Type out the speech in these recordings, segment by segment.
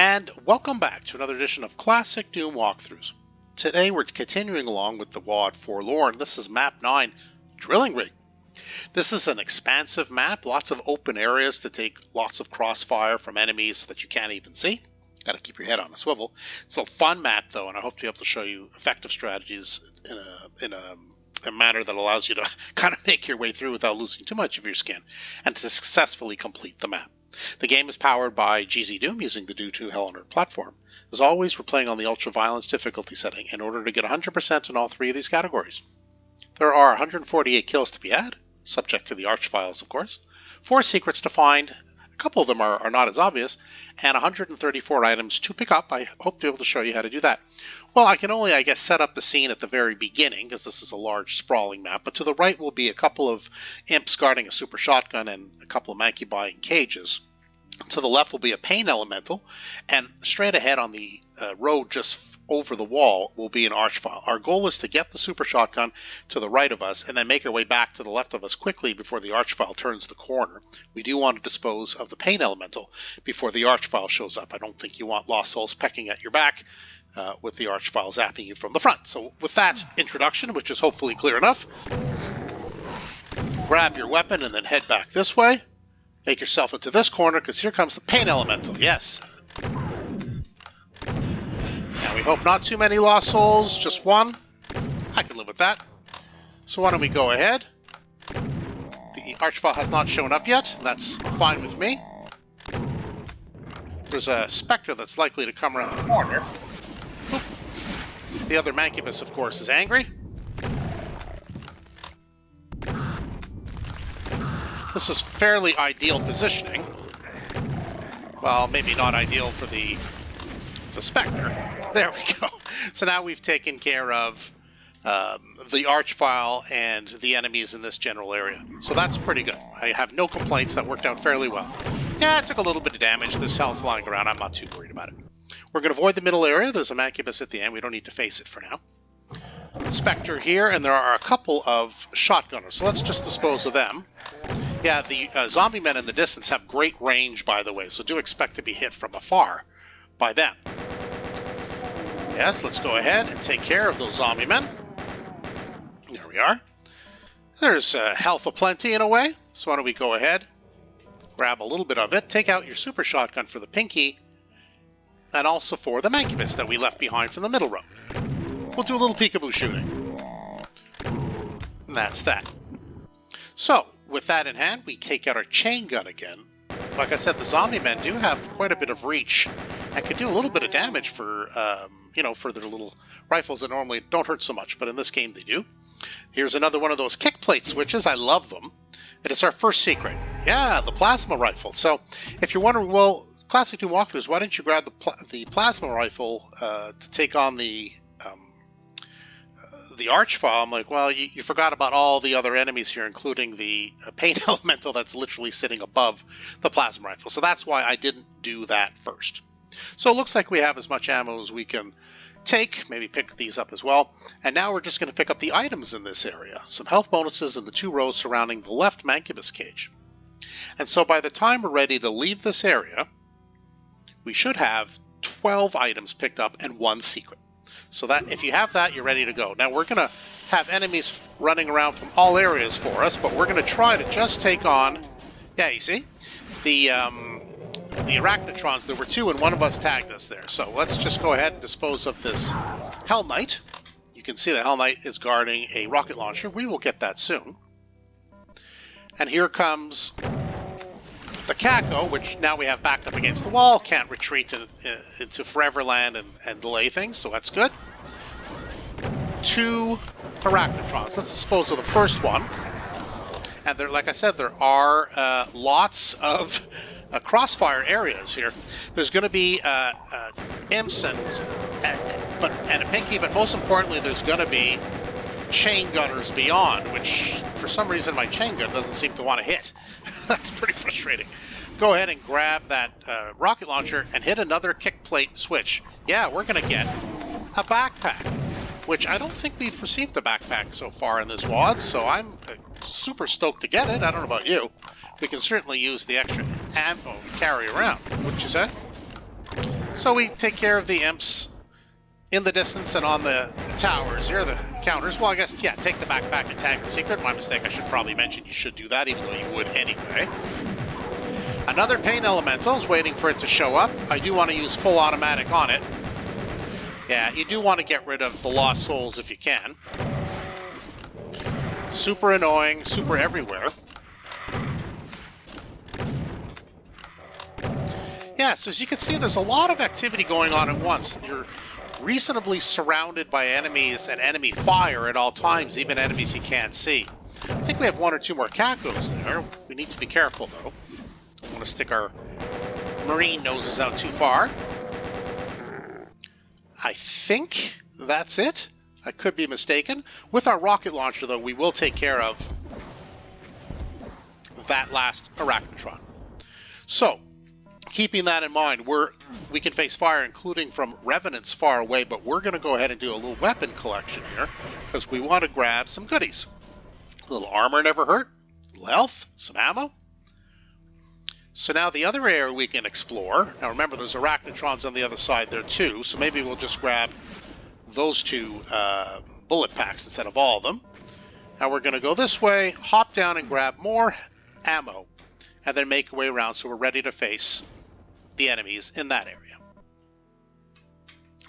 And welcome back to another edition of Classic Doom Walkthroughs. Today we're continuing along with the WOD Forlorn. This is Map 9, Drilling Rig. This is an expansive map, lots of open areas to take lots of crossfire from enemies that you can't even see. Got to keep your head on a swivel. It's a fun map though, and I hope to be able to show you effective strategies in a manner that allows you to kind of make your way through without losing too much of your skin and to successfully complete the map. The game is powered by GZDoom using the DOOM Forlorn platform. As always, we're playing on the ultra-violence difficulty setting in order to get 100% in all three of these categories. There are 148 kills to be had, subject to the arch files, of course, 4 secrets to find, a couple of them are not as obvious, and 134 items to pick up. I hope to be able to show you how to do that. Well, I can only, I guess, set up the scene at the very beginning, because this is a large, sprawling map, but to the right will be a couple of imps guarding a super shotgun and a couple of mancubi in cages. To the left will be a pain elemental, and straight ahead on the road just over the wall will be an arch file. Our goal is to get the super shotgun to the right of us and then make our way back to the left of us quickly before the arch file turns the corner. We do want to dispose of the pain elemental before the arch file shows up. I don't think you want lost souls pecking at your back with the arch file zapping you from the front. So with that introduction, which is hopefully clear enough, grab your weapon and then head back this way. Make yourself into this corner, because here comes the pain elemental. Yes. And we hope not too many lost souls, just one. I can live with that. So why don't we go ahead? The archfile has not shown up yet. That's fine with me. There's a specter that's likely to come around the corner. Oop. The other mancubus, of course, is angry. This is fairly ideal positioning. Well, maybe not ideal for the Spectre. There we go. So now we've taken care of the archfile and the enemies in this general area. So that's pretty good. I have no complaints. That worked out fairly well. Yeah, it took a little bit of damage. There's health lying around. I'm not too worried about it. We're going to avoid the middle area. There's a mancubus at the end. We don't need to face it for now. Spectre here, and there are a couple of shotgunners. So let's just dispose of them. Yeah, the zombie men in the distance have great range, by the way, so do expect to be hit from afar by them. Yes, let's go ahead and take care of those zombie men. There we are. There's health aplenty in a way, so why don't we go ahead, grab a little bit of it, take out your super shotgun for the pinky, and also for the mancubus that we left behind from the middle row. We'll do a little peekaboo shooting. And that's that. So, with that in hand, we take out our chain gun again. Like I said, the zombie men do have quite a bit of reach and can do a little bit of damage for, for their little rifles that normally don't hurt so much, but in this game they do. Here's another one of those kick plate switches. I love them. And it's our first secret. Yeah, the plasma rifle. So, if you're wondering, well, Classic Doom Walkthroughs, why didn't you grab the plasma rifle to take on the arch file? I'm like, well, you forgot about all the other enemies here, including the pain elemental that's literally sitting above the plasma rifle. So that's why I didn't do that first. So it looks like we have as much ammo as we can take, maybe pick these up as well. And now we're just going to pick up the items in this area. Some health bonuses in the 2 rows surrounding the left mancubus cage. And so by the time we're ready to leave this area, we should have 12 items picked up and 1 secret. So that if you have that, you're ready to go. Now we're going to have enemies running around from all areas for us, but we're going to try to just take on, yeah, you see, the arachnotrons. There were 2 and one of us tagged us there. So let's just go ahead and dispose of this Hell Knight. You can see the Hell Knight is guarding a rocket launcher. We will get that soon. And here comes the Caco, which now we have backed up against the wall, can't retreat into Foreverland and delay things, so that's good. 2 arachnotrons. Let's dispose of the first one. And there, like I said, there are lots of crossfire areas here. There's going to be imps and a pinky, but most importantly, there's going to be chain gunners beyond, which for some reason my chain gun doesn't seem to want to hit. That's pretty frustrating. Go ahead and grab that rocket launcher and hit another kick plate switch. Yeah, we're going to get a backpack, which I don't think we've received a backpack so far in this WOD, so I'm super stoked to get it. I don't know about you. We can certainly use the extra ammo we carry around. What'd you say? So we take care of the imps in the distance and on the towers here, the counters. Well, I guess, yeah, take the backpack and tag the secret. My mistake, I should probably mention you should do that, even though you would anyway. Another pain elemental is waiting for it to show up. I do want to use full automatic on it. Yeah, you do want to get rid of the lost souls if you can. Super annoying, super everywhere. Yeah, so as you can see, there's a lot of activity going on at once. You're reasonably surrounded by enemies and enemy fire at all times, even enemies you can't see. I think we have one or two more cacos there. We need to be careful, though. Don't want to stick our marine noses out too far. I think that's it. I could be mistaken. With our rocket launcher, though, we will take care of that last arachnotron. So, keeping that in mind, we can face fire, including from revenants far away, but we're going to go ahead and do a little weapon collection here, because we want to grab some goodies. A little armor never hurt, a little health, some ammo. So now the other area we can explore. Now remember, there's arachnotrons on the other side there too, so maybe we'll just grab those two bullet packs instead of all of them. Now we're going to go this way, hop down and grab more ammo, and then make our way around so we're ready to face the enemies in that area.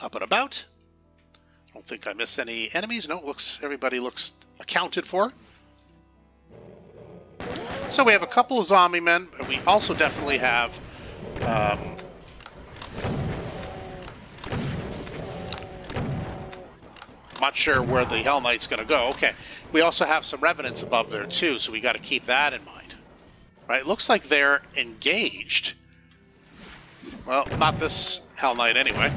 Up and about. I don't think I missed any enemies. No, everybody looks accounted for. So we have a couple of zombie men, but we also definitely have I'm not sure where the Hell Knight's going to go. Okay, we also have some revenants above there too, so we got to keep that in mind. Right, it looks like they're engaged. Well, not this Hell Knight anyway.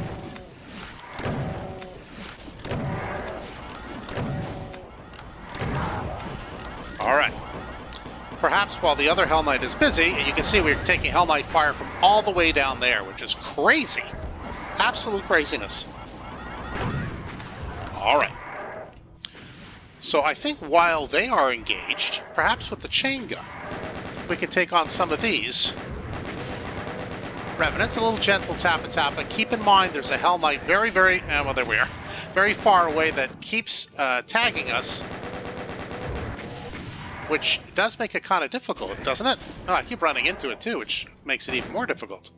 All right. Perhaps while the other Hell Knight is busy, and you can see we're taking Hell Knight fire from all the way down there, which is crazy. Absolute craziness. All right. So I think while they are engaged, perhaps with the chain gun, we can take on some of these revenants. A little gentle tappa. Keep in mind there's a Hell Knight well, there we are, very far away that keeps tagging us, which does make it kind of difficult, doesn't it? Oh, I keep running into it too, which makes it even more difficult.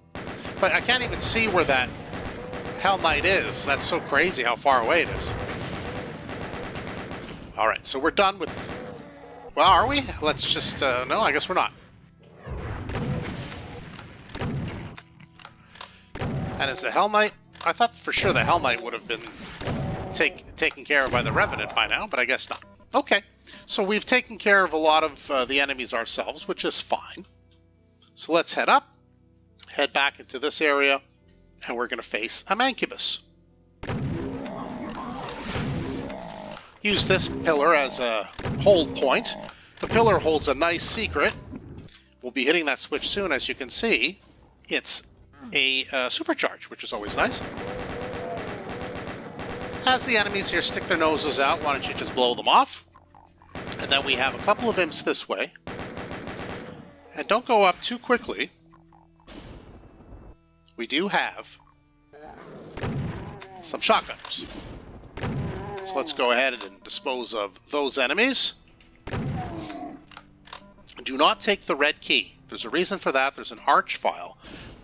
But I can't even see where that Hell Knight is. That's so crazy how far away it is. All right, so we're done with... Well, are we? Let's just... no, I guess we're not. And is the Hell Knight... I thought for sure the Hell Knight would have been taken care of by the Revenant by now, but I guess not. Okay, so we've taken care of a lot of the enemies ourselves, which is fine. So let's head up, head back into this area, and we're going to face a Mancubus. Use this pillar as a hold point. The pillar holds a nice secret. We'll be hitting that switch soon, as you can see. It's a supercharge, which is always nice. As the enemies here stick their noses out, why don't you just blow them off? And then we have a couple of imps this way. And don't go up too quickly. We do have some shotgunners. So let's go ahead and dispose of those enemies. Do not take the red key. There's a reason for that. There's an arch file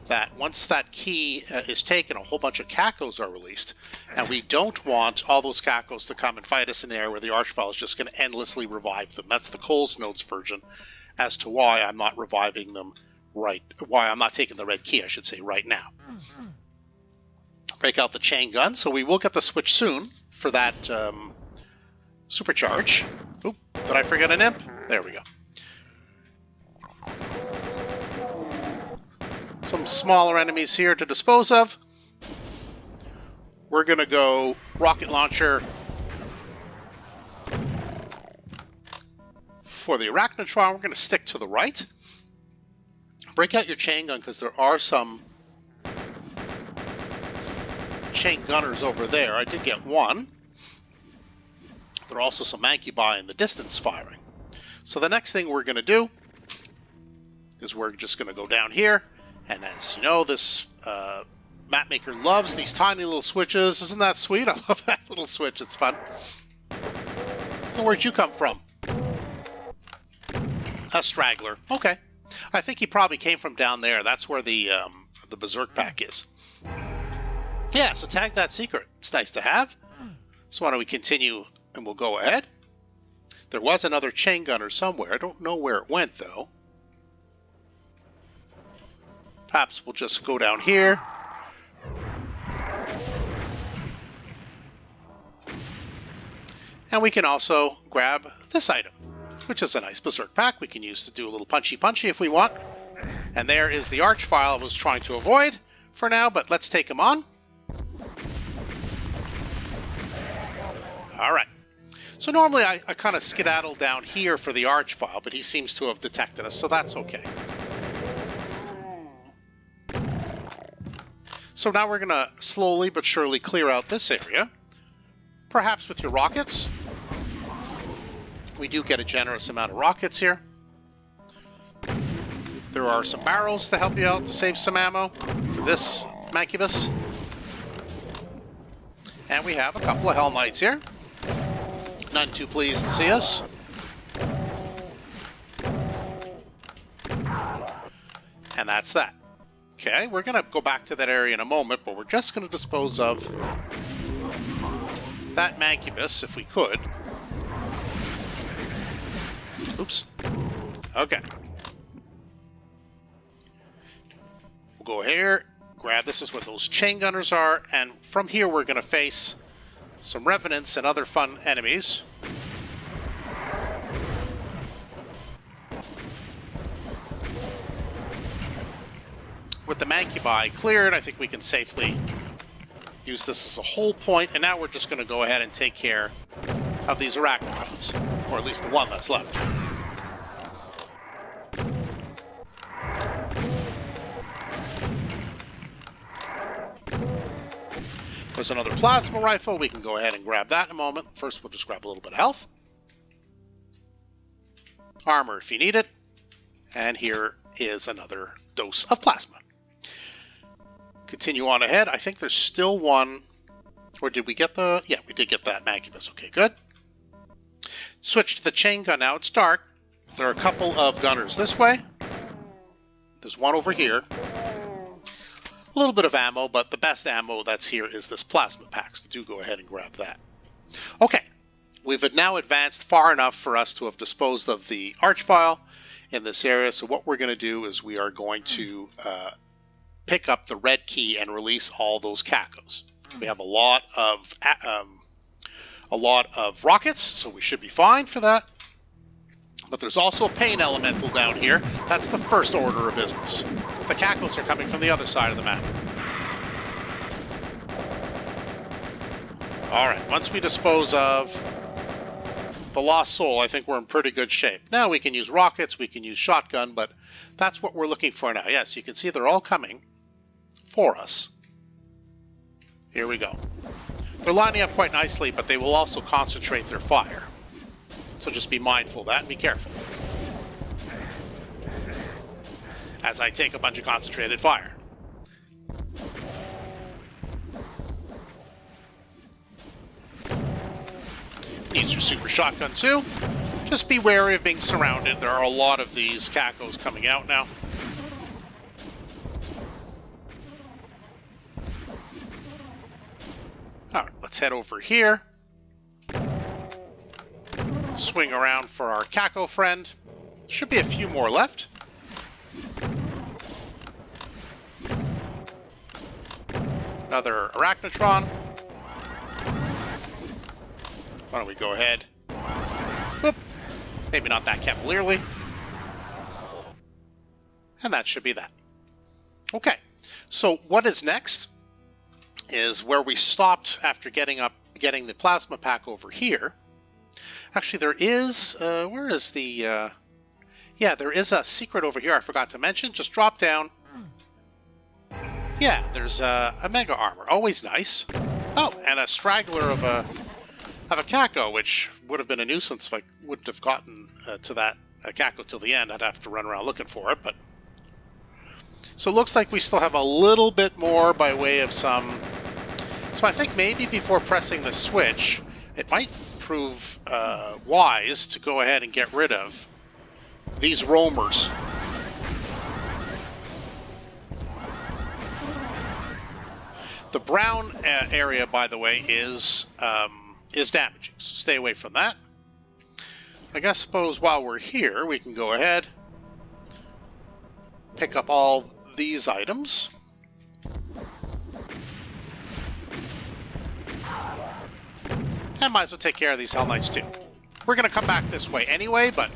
that once that key is taken, a whole bunch of cacos are released, and we don't want all those cacos to come and fight us in an area where the archfile is just going to endlessly revive them. That's the Coles Notes version as to why I'm not reviving them why I'm not taking the red key, I should say, right now. Break out the chain gun, so we will get the switch soon for that supercharge. Oop, did I forget an imp? There we go. Some smaller enemies here to dispose of. We're going to go rocket launcher for the arachnotron. We're going to stick to the right. Break out your chain gun because there are some chain gunners over there. I did get one. There are also some Mancubi in the distance firing. So the next thing we're going to do is we're just going to go down here. And as you know, this Mapmaker loves these tiny little switches. Isn't that sweet? I love that little switch. It's fun. Where'd you come from? A straggler. Okay. I think he probably came from down there. That's where the Berserk pack is. Yeah, so tag that secret. It's nice to have. So why don't we continue and we'll go ahead. There was another chain gunner somewhere. I don't know where it went, though. Perhaps we'll just go down here. And we can also grab this item, which is a nice Berserk pack we can use to do a little punchy if we want. And there is the Archvile I was trying to avoid for now, but let's take him on. All right. So normally I kind of skedaddle down here for the Archvile, but he seems to have detected us, so that's okay. So now we're going to slowly but surely clear out this area. Perhaps with your rockets. We do get a generous amount of rockets here. There are some barrels to help you out to save some ammo for this Mancubus. And we have a couple of Hell Knights here. None too pleased to see us. And that's that. Okay, we're going to go back to that area in a moment, but we're just going to dispose of that Mancubus if we could. Oops. Okay. We'll go here, grab this is where those chain gunners are, and from here we're going to face some revenants and other fun enemies. With the Mancubi cleared, I think we can safely use this as a whole point, and now we're just going to go ahead and take care of these Arachnotrons, or at least the one that's left. There's another plasma rifle. We can go ahead and grab that in a moment. First, we'll just grab a little bit of health. Armor if you need it. And here is another dose of plasma. Continue on ahead. I think there's still one. Or did we get the... Yeah, we did get that Mancubus. Okay, good. Switch to the chain gun now. It's dark. There are a couple of gunners this way. There's one over here. A little bit of ammo, but the best ammo that's here is this plasma pack, so do go ahead and grab that. Okay, we've now advanced far enough for us to have disposed of the Archvile in this area, so what we're going to do is we are going to pick up the red key and release all those cacos. We have a lot of rockets, so we should be fine for that. But there's also a pain elemental down here. That's the first order of business. The cacos are coming from the other side of the map. Alright, once we dispose of the lost soul, I think we're in pretty good shape. Now we can use rockets, we can use shotgun, but that's what we're looking for now. Yes, you can see they're all coming for us. Here we go. They're lining up quite nicely, but they will also concentrate their fire. So just be mindful of that and be careful as I take a bunch of concentrated fire. Needs your super shotgun too. Just be wary of being surrounded. There are a lot of these cacos coming out now. Alright, let's head over here. Swing around for our caco friend. Should be a few more left. Another Arachnotron. Why don't we go ahead? Whoop. Maybe not that cavalierly. And that should be that. Okay, so what is next is where we stopped after getting the plasma pack over here. Actually, there is, where is the, yeah, there is a secret over here I forgot to mention. Just drop down. Yeah, there's a mega armor. Always nice. Oh, and a straggler of a caco, which would have been a nuisance if I wouldn't have gotten to that caco till the end. I'd have to run around looking for it, but... So it looks like we still have a little bit more by way of some... So I think maybe before pressing the switch, it might prove wise to go ahead and get rid of these roamers. The brown area, by the way, is damaging, so stay away from that. I suppose while we're here, we can go ahead, pick up all these items. And might as well take care of these Hell Knights too. We're going to come back this way anyway, but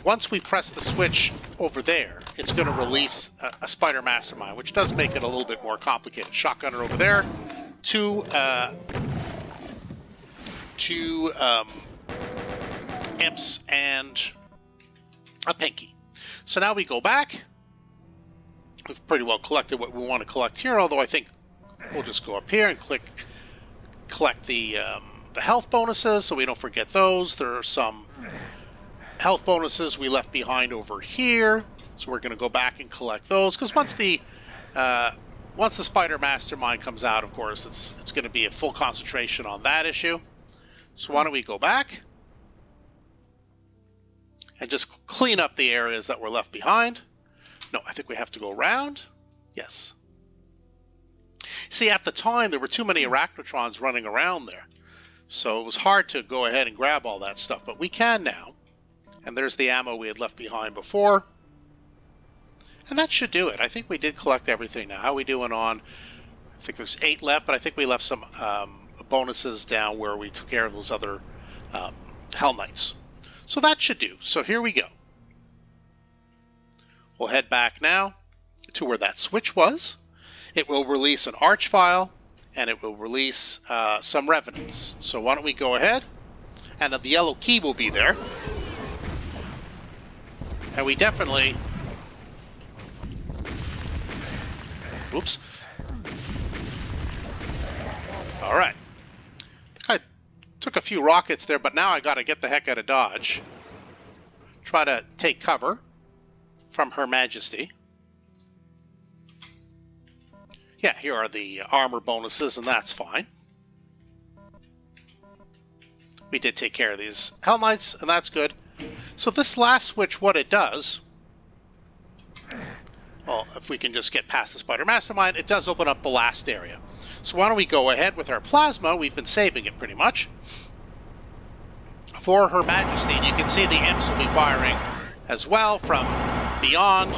once we press the switch over there, it's going to release a Spider Mastermind, which does make it a little bit more complicated. Shotgunner over there, two imps, and a pinky. So now we go back. We've pretty well collected what we want to collect here, although I think we'll just go up here and collect the health bonuses, so we don't forget those. There are some health bonuses we left behind over here, so we're going to go back and collect those, because once the Spider Mastermind comes out, of course, it's going to be a full concentration on that issue. So why don't we go back and just clean up the areas that were left behind. No, I think we have to go around. Yes. See, at the time, there were too many Arachnotrons running around there, so it was hard to go ahead and grab all that stuff, but we can now. And there's the ammo we had left behind before. And that should do it. I think we did collect everything now. How are we doing on... I think there's 8 left, but I think we left some bonuses down where we took care of those other Hell Knights. So that should do. So here we go. We'll head back now to where that switch was. It will release an arch file, and it will release some revenants. So why don't we go ahead, and the yellow key will be there. And we definitely... Oops. Alright. I took a few rockets there, but now I gotta get the heck out of Dodge. Try to take cover from Her Majesty. Yeah, here are the armor bonuses, and that's fine. We did take care of these Hell Knights, and that's good. So this last switch, what it does, well, if we can just get past the Spider Mastermind, it does open up the last area. So why don't we go ahead with our plasma? We've been saving it pretty much for Her Majesty. And you can see the imps will be firing as well from beyond.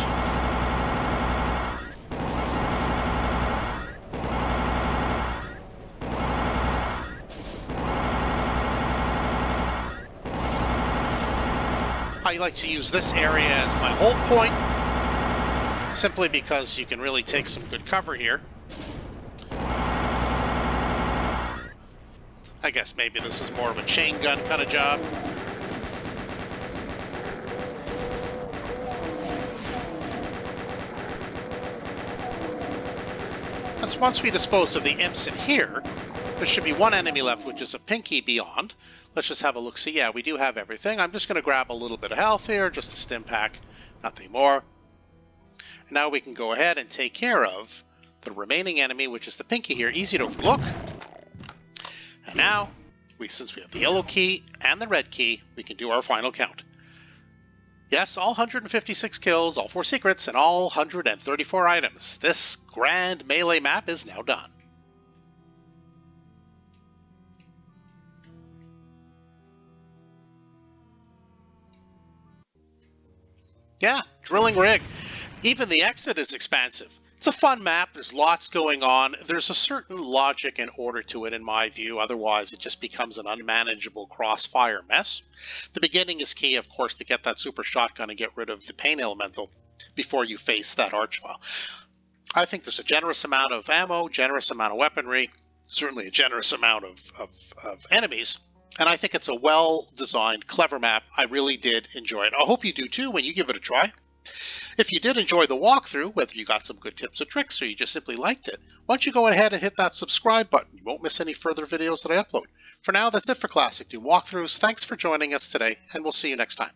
I like to use this area as my hold point, simply because you can really take some good cover here. I guess maybe this is more of a chain gun kind of job. That's once we dispose of the imps in here, there should be one enemy left, which is a pinky beyond. Let's just have a look. See, yeah, we do have everything. I'm just going to grab a little bit of health here, just a stim pack, nothing more. Now we can go ahead and take care of the remaining enemy, which is the pinky here. Easy to overlook. And now, since we have the yellow key and the red key, we can do our final count. Yes, all 156 kills, all 4 secrets, and all 134 items. This grand melee map is now done. Yeah, drilling rig. Even the exit is expansive. It's a fun map. There's lots going on. There's a certain logic and order to it, in my view. Otherwise, it just becomes an unmanageable crossfire mess. The beginning is key, of course, to get that super shotgun and get rid of the pain elemental before you face that archvile. I think there's a generous amount of ammo, generous amount of weaponry, certainly a generous amount of enemies. And I think it's a well-designed, clever map. I really did enjoy it. I hope you do too when you give it a try. If you did enjoy the walkthrough, whether you got some good tips or tricks or you just simply liked it, why don't you go ahead and hit that subscribe button. You won't miss any further videos that I upload. For now, that's it for Classic Doom Walkthroughs. Thanks for joining us today, and we'll see you next time.